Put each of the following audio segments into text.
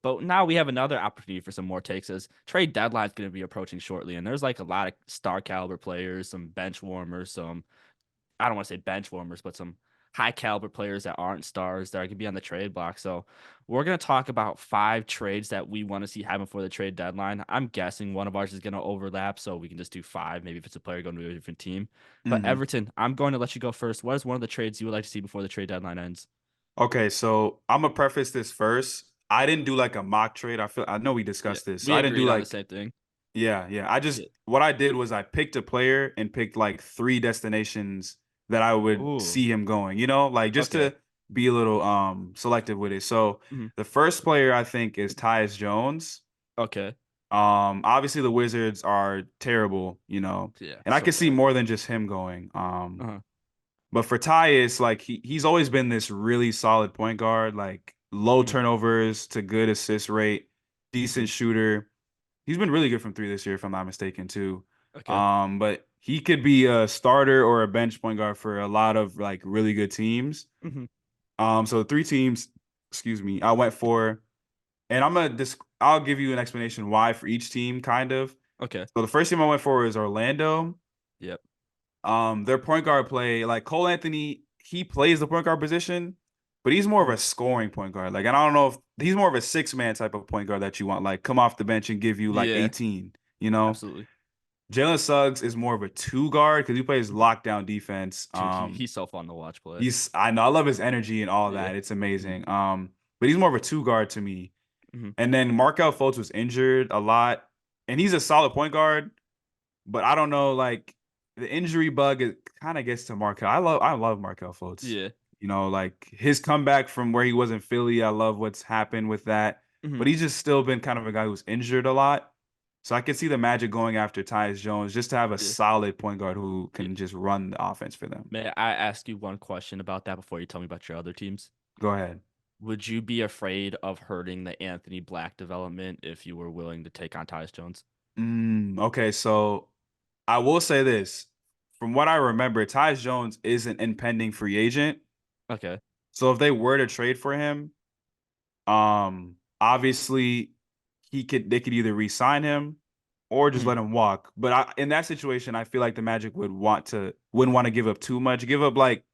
But now we have another opportunity for some more takes as trade deadline's going to be approaching shortly. And there's like a lot of star caliber players, some bench warmers, some, I don't want to say bench warmers, but some high caliber players that aren't stars that are going to be on the trade block. So we're going to talk about 5 trades that we want to see happen before the trade deadline. I'm guessing one of ours is going to overlap, so we can just do 5, maybe if it's a player going to a different team. But Hmm. Everton, I'm going to let you go first. What is one of the trades you would like to see before the trade deadline ends? Okay, so I'm gonna preface this first. I didn't do like a mock trade. I know we Yeah, discussed this. So we I didn't do agreed on the like same thing. yeah. I just Yeah. what I did was I picked a player and picked like 3 destinations that I would Ooh, see him going, like just okay. to be a little selective with it. So Mhm. the first player I think is Tyus Jones. Okay. Obviously the Wizards are terrible, Yeah, and I so could see bad. more than just him going. Uh-huh. But for Tyus, like he's always been this really solid point guard, like low Mhm. turnovers to good assist rate, Mhm. decent shooter. He's been really good from three this year, if I'm not mistaken, too. Okay. But he could be a starter or a bench point guard for a lot of like really good teams. Mhm. So the 3 teams, excuse me, I went for, and I'll give you an explanation why for each team, kind of. Okay. So the first team I went for is Orlando. Yep. Their point guard play, like Cole Anthony, he plays the point guard position, but he's more of Mhm. a scoring point guard. Like, and I don't know if he's more of a 6 man type of point guard that you want, like come off the bench and give you like Yeah, 18, you know? absolutely. Jalen Suggs is more of a 2 guard because he plays Mhm. lockdown defense. Dude, he's so fun to watch play. I know I love his energy and all Yeah. that. It's Mhm. amazing. But he's more of a 2 guard to me. Mhm. And then Markel Fultz was injured a lot, and he's a solid point guard. But I don't know, like the injury bug it kind of gets to Markel. I love Markel Fultz. Yeah. Like his comeback from where he was in Philly. I love what's happened with that. Mhm. But he's just still been kind of a guy who's injured a lot. So I could see the Magic going after Tyus Jones just to have a Yeah. solid point guard who Yeah. can just run the offense for them. May I ask you one question about that before you tell me about your other teams? Go ahead. Would you be afraid of hurting the Anthony Black development if you were willing to take on Tyus Jones? Okay, so I will say this. From what I remember, Tyus Jones is an impending free agent. Okay. So if they were to trade for him, obviously they could either re-sign him or just Mhm. let him walk. But in that situation, I feel like the Magic wouldn't want to give up too much. Give up like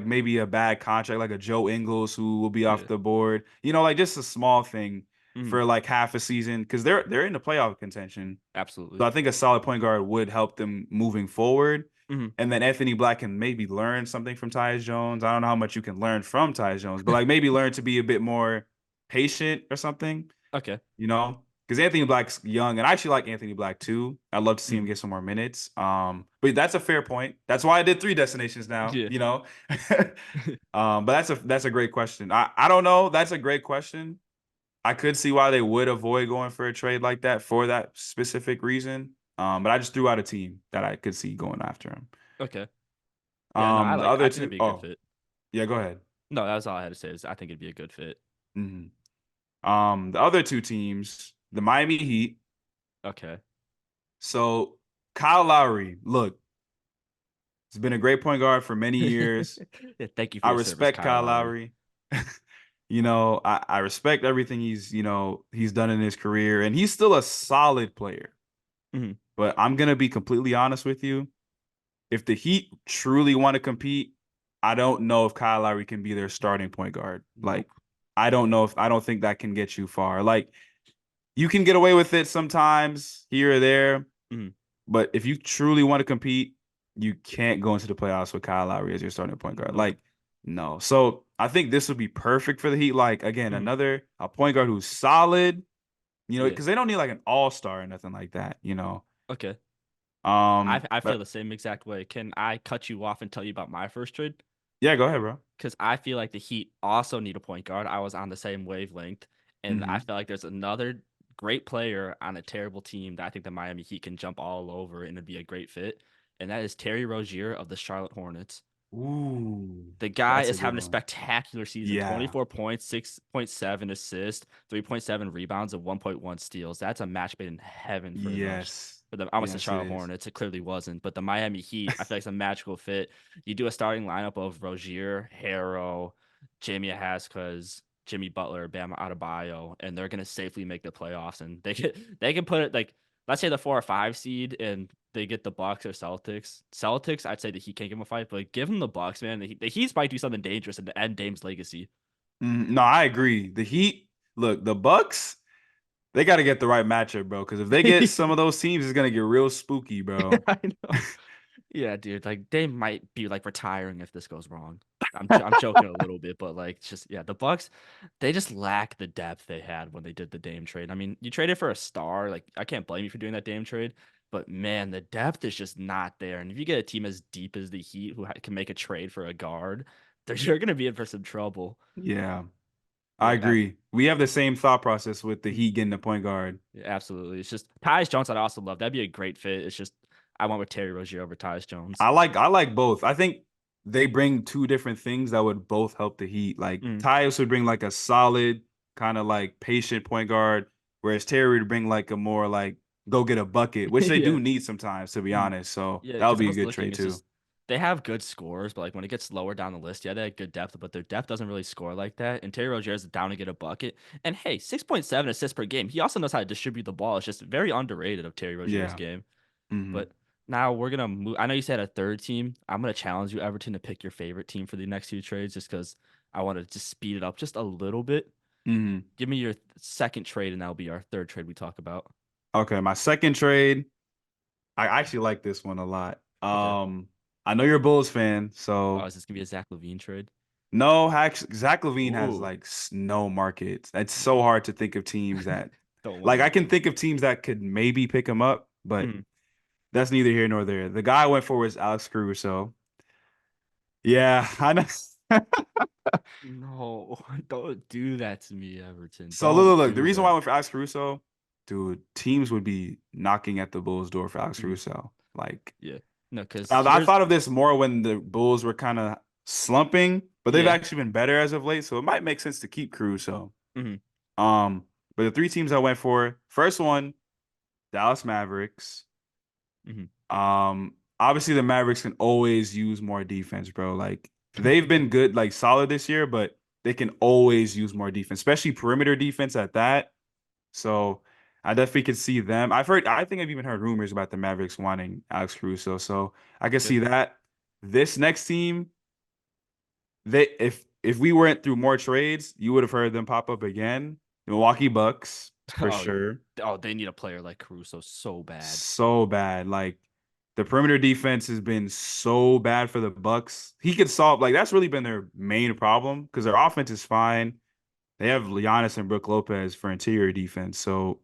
maybe a bad contract, like a Joe Ingles who will be off Yeah. the board. Like just a small thing Mhm. for like half a season because they're in the playoff contention. So Absolutely. I think a solid point guard would help them moving forward. Mhm. And then Anthony Black can maybe learn something from Tyus Jones. I don't know how much you can learn from Tyus Jones, but like maybe learn to be a bit more patient or something, Okay. you know? Because Anthony Black's young, and I actually like Anthony Black too. I'd love to see him Mhm. get some more minutes. But that's a fair point. That's why I did 3 destinations now, Yeah. But that's a great question. I don't know. That's a great question. I could see why they would avoid going for a trade like that for that specific reason. But I just threw out a team that I could see going after him. Okay. Yeah, no, The I other think it'd two, be a good oh, fit. yeah, go ahead. No, that's all I had to say is I think it'd be a good fit. Mhm. The other 2 teams, the Miami Heat. Okay. So Kyle Lowry, look, he's been a great point guard for many years. Yeah, thank you for I your service, respect Kyle Kyle Lowry. Lowry. I respect everything he's done in his career, and he's still a solid player. Mhm. But I'm gonna be completely honest with you. If the Heat truly want to compete, I don't know if Kyle Lowry can be their starting point guard. Like, Nope. I don't think that can get you far. Like, you can get away with it sometimes here or there, Mhm. but if you truly want to compete, you can't go into the playoffs with Kyle Lowry as your starting point guard. Nope. Like, no. So I think this would be perfect for the Heat. Like, again, Mhm. another a point guard who's solid, Yeah. because they don't need like an all-star or nothing like that. Okay. I feel But the same exact way. Can I cut you off and tell you about my first trade? yeah, go ahead, bro. Because I feel like the Heat also need a point guard. I was on the same wavelength, and I Hmm. feel like there's another great player on a terrible team that I think the Miami Heat can jump all over and it'd be a great fit, and that is Terry Rozier of the Charlotte Hornets. Ooh, The guy that's a is good having a one. spectacular season, Yeah. 24 points, 6.7 assists, 3.7 rebounds, and 1.1 steals. That's a match made in heaven for Yes. the I almost the Yes, it Charlotte is. Hornets. It clearly wasn't, but the Miami Heat, I feel like it's a magical fit. You do a starting lineup of Rozier, Harrow, Jamie Haskins. Jimmy Butler, Bam Adebayo, and they're gonna safely make the playoffs. And they can put it like let's say the 4 or 5 seed, and they get the Bucks or Celtics. Celtics, I'd say the Heat can't give them a fight, but give them the Bucks, man. The Heat might do something dangerous and end Dame's legacy. No, I agree. The Heat, look, the Bucks, they got to get the right matchup, bro. Because if they get some of those teams, it's gonna get real spooky, bro. I know. Yeah, dude. Like they might be like retiring if this goes wrong. I'm joking a little bit, but like just yeah, the Bucks, they just lack the depth they had when they did the Dame trade. I mean, you traded for a star. Like I can't blame you for doing that Dame trade, but man, the depth is just not there. And if you get a team as deep as the Heat who can make a trade for a guard, you're gonna be in for some trouble. Yeah, I Yeah, agree. We have the same thought process with the Heat getting the point guard. yeah, absolutely. It's just Tyus Jones. I'd also love that'd be a great fit. It's just I went with Terry Rozier over Tyus Jones. I like both. I think they bring two different things that would both help the Heat. Like Mm, Tyus would bring like a solid kind of like patient point guard, whereas Terry would bring like a more like go get a bucket, which they yeah. do need sometimes, to be Mm. honest. So Yeah, that would because I be a was good looking, trade it's too. just they have good scores, but like when it gets lower down the list, yeah, they have good depth, but their depth doesn't really score like that. And Terry Rozier is down to get a bucket. And hey, 6.7 assists per game. He also knows how to distribute the ball. It's just very underrated of Terry Rozier's Yeah. game. Hmm. But now we're gonna move. I know you said a third team. I'm gonna challenge you, Everton, to pick your favorite team for the next 2 trades, just because I want to just speed it up just a little bit. Hmm. Give me your second trade, and that'll be our third trade we talk about. Okay, my second trade. I actually like this one a lot. Okay. I know you're a Bulls fan, Oh, so is this gonna be a Zach LaVine trade? no, Zach LaVine has Ooh. like no market. It's so hard to think of teams that, Don't like, worry. I can think of teams that could maybe pick him up, but Mm. that's neither here nor there. The guy I went for was Alex Caruso. Yeah, I know. No, don't do that to me, Everton. So look, Don't look, look. The do reason why I that. went for Alex Caruso, dude, teams would be knocking at the Bulls' door for Alex Mhm. Caruso. Like, Yeah. No, because I here's thought of this more when the Bulls were kind of slumping, but they've yeah. actually been better as of late, so it might make sense to keep Caruso. Hmm. Um, but the three teams I went for, first one, Dallas Mavericks. Hmm. Obviously the Mavericks can always use more defense, bro. Like they've been good, like solid this year, but they can always use more defense, especially perimeter defense at that. So I definitely could see them. I think I've even heard rumors about the Mavericks wanting Alex Caruso. So I can Yeah. see that. This next team, they if we went through more trades, you would have heard them pop up again. The Milwaukee Bucks, for Oh, sure. oh, they need a player like Caruso so bad. So bad. Like the perimeter defense has been so bad for the Bucks. He could solve like that's really been their main problem because their offense is fine. They have Giannis and Brook Lopez for interior defense, so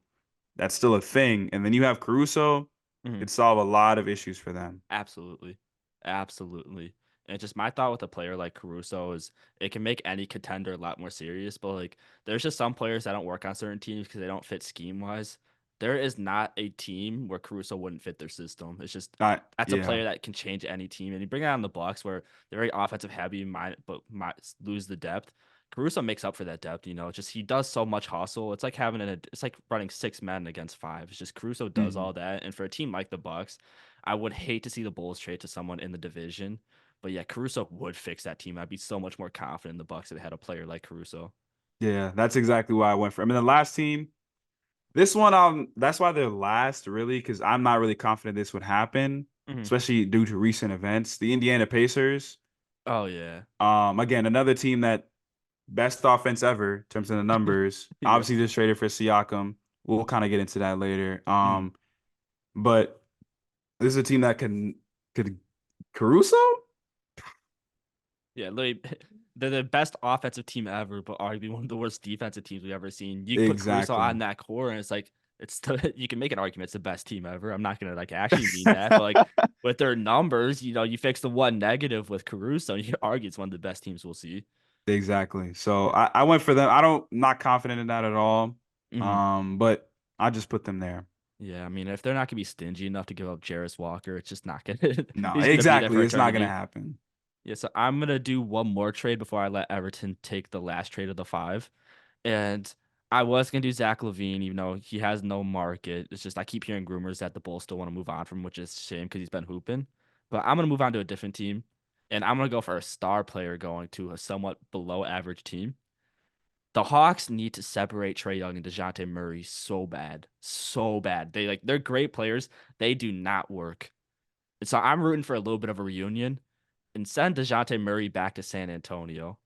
that's still a thing. And then you have Caruso, Mhm. could solve a lot of issues for them. Absolutely. Absolutely. And just my thought with a player like Caruso is it can make any contender a lot more serious, but like there's just some players that don't work on certain teams because they don't fit scheme wise. There is not a team where Caruso wouldn't fit their system. It's just Not that's a yeah. player that can change any team. And you bring it on the Bucks where they're very offensive heavy, but might lose the depth. Caruso makes up for that depth, just he does so much hustle. It's like it's like running 6 men against five. It's just Caruso does Mhm. all that. And for a team like the Bucks, I would hate to see the Bulls trade to someone in the division. But yeah, Caruso would fix that team. I'd be so much more confident in the Bucks if they had a player like Caruso. Yeah, that's exactly why I went for. I mean, the last team, this one, that's why they're last, really, because I'm not really confident this would happen, Hmm. especially due to recent events. The Indiana Pacers, Oh yeah. again, another team that best offense ever in terms of the numbers. Yeah. Obviously, just traded for Siakam. We'll kind of get into that later. Mhm. But this is a team that could Caruso? Yeah, literally, they're the best offensive team ever, but arguably one of the worst defensive teams we've ever seen. You put Caruso Exactly. on that core, and it's like you can make an argument it's the best team ever. I'm not gonna like actually mean that, but like with their numbers, you fix the one negative with Caruso, and you argue it's one of the best teams we'll see. Exactly. So Yeah. I went for them. Not confident in that at all. Hmm. But I just put them there. Yeah, I mean, if they're not gonna be stingy enough to give up Jarris Walker, it's just not gonna. No, He's gonna be there exactly. for It's not gonna eternity. happen. Yeah, so I'm gonna do one more trade before I let Everton take the last trade of the five. And I was gonna do Zach LaVine, even though he has no market. It's just I keep hearing rumors that the Bulls still want to move on from him, which is a shame because he's been hooping. But I'm gonna move on to a different team, and I'm gonna go for a star player going to a somewhat below average team. The Hawks need to separate Trae Young and DeJounte Murray so bad. So bad. They're great players. They do not work. And so I'm rooting for a little bit of a reunion and send DeJounte Murray back to San Antonio.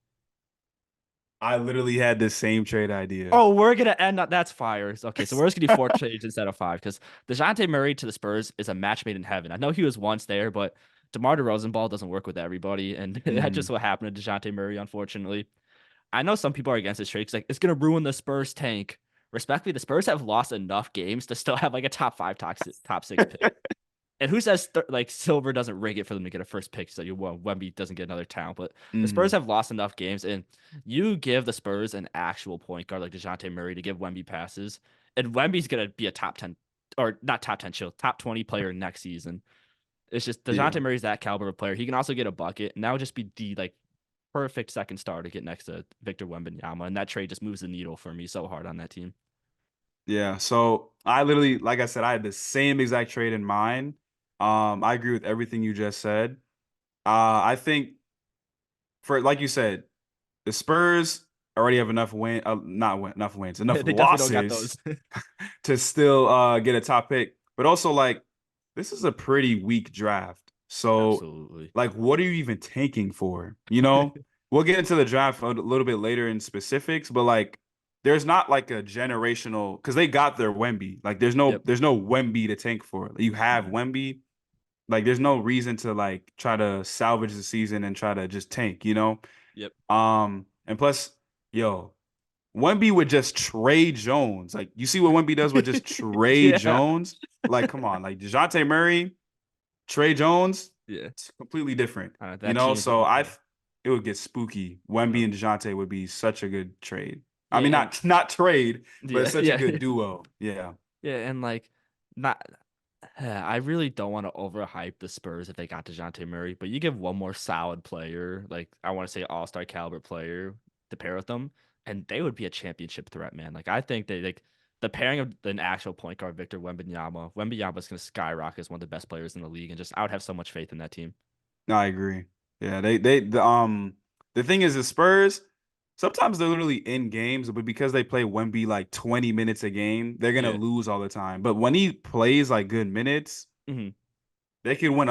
I literally had the same trade idea. Oh, we're gonna end up. That's fires. Okay, so we're just gonna do four trades instead of five because DeJounte Murray to the Spurs is a match made in heaven. I know he was once there, but DeMar DeRozan ball doesn't work with everybody, and that's just Mhm. what happened to DeJounte Murray, unfortunately. I know some people are against this trade because like it's gonna ruin the Spurs tank. Respectfully, the Spurs have lost enough games to still have like a top five, top six pick. And who says like Silver doesn't rig it for them to get a first pick so Wemby doesn't get another talent? But the Spurs Mhm. have lost enough games, and you give the Spurs an actual point guard like DeJounte Murray to give Wemby passes, and Wemby's gonna be a top 10 or not top 10, chill, top 20 player next season. It's just Yeah. DeJounte Murray's that caliber of player. He can also get a bucket, and that would just be the like perfect second star to get next to Victor Wembanyama, and that trade just moves the needle for me so hard on that team. Yeah. So I literally, like I said, I had the same exact trade in mind. I agree with everything you just said. I think for like you said, the Spurs already have enough not enough wins, enough They definitely don't got those. losses to still get a top pick. But also like this is a pretty weak draft. So Absolutely. like what are you even tanking for? You know? We'll get into the draft a little bit later in specifics, but like there's not like a generational because they got their Wemby. Like Yep. there's no Wemby to tank for. You have Mhm. Wemby. Like there's no reason to like try to salvage the season and try to just tank, you know? Yep. And plus, yo, Wemby with just Trey Jones. Like, you see what Wemby does with just Trey Yeah. Jones? Like, come on. Like, DeJounte Murray, Trey Jones, Yeah. it's completely different, you That know? team is So looking good. it would get spooky. Wemby Yep. and DeJounte would be such a good trade. I Yeah, mean, and not trade, but yeah, such a yeah, good duo. Yeah. yeah, and like not. I really don't want to overhype the Spurs if they got DeJounte Murray, but you give one more solid player, like I want to say all-star caliber player, to pair with them, and they would be a championship threat, man. Like I think they like the pairing of an actual point guard, Victor Wembanyama. Wembanyama is going to skyrocket as one of the best players in the league, and just I would have so much faith in that team. No, I agree. Yeah, the thing is the Spurs sometimes they're literally in games, but because they play Wemby like 20 minutes a game, they're gonna Yeah. lose all the time. But when he plays like good minutes, Hmm. they could win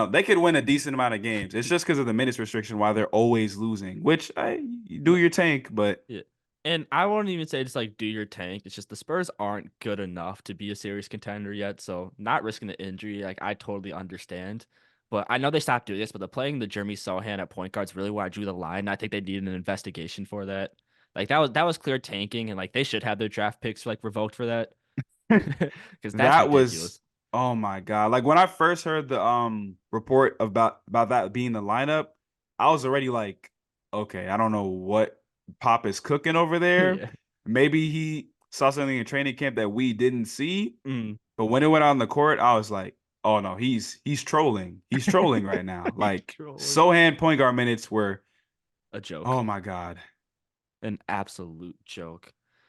a decent amount of games. It's just because of the minutes restriction why they're always losing, which I you do your tank, but Yeah. And I won't even say just like do your tank. It's just the Spurs aren't good enough to be a serious contender yet. So not risking the injury, like I totally understand. But I know they stopped doing this, but the playing the Jeremy Sohan at point guard is really where I drew the line. I think they needed an investigation for that. Like that was clear tanking, and like they should have their draft picks like revoked for that. Because that's that was ridiculous. oh my God. Like when I first heard the report about that being the lineup, I was already like, okay, I don't know what Pop is cooking over there. Yeah. Maybe he saw something in training camp that we didn't see. Mm. But when it went on the court, I was like, oh no, he's trolling. He's trolling right now. He's Like trolling. Sohan point guard minutes were, A joke. oh my God. An absolute joke.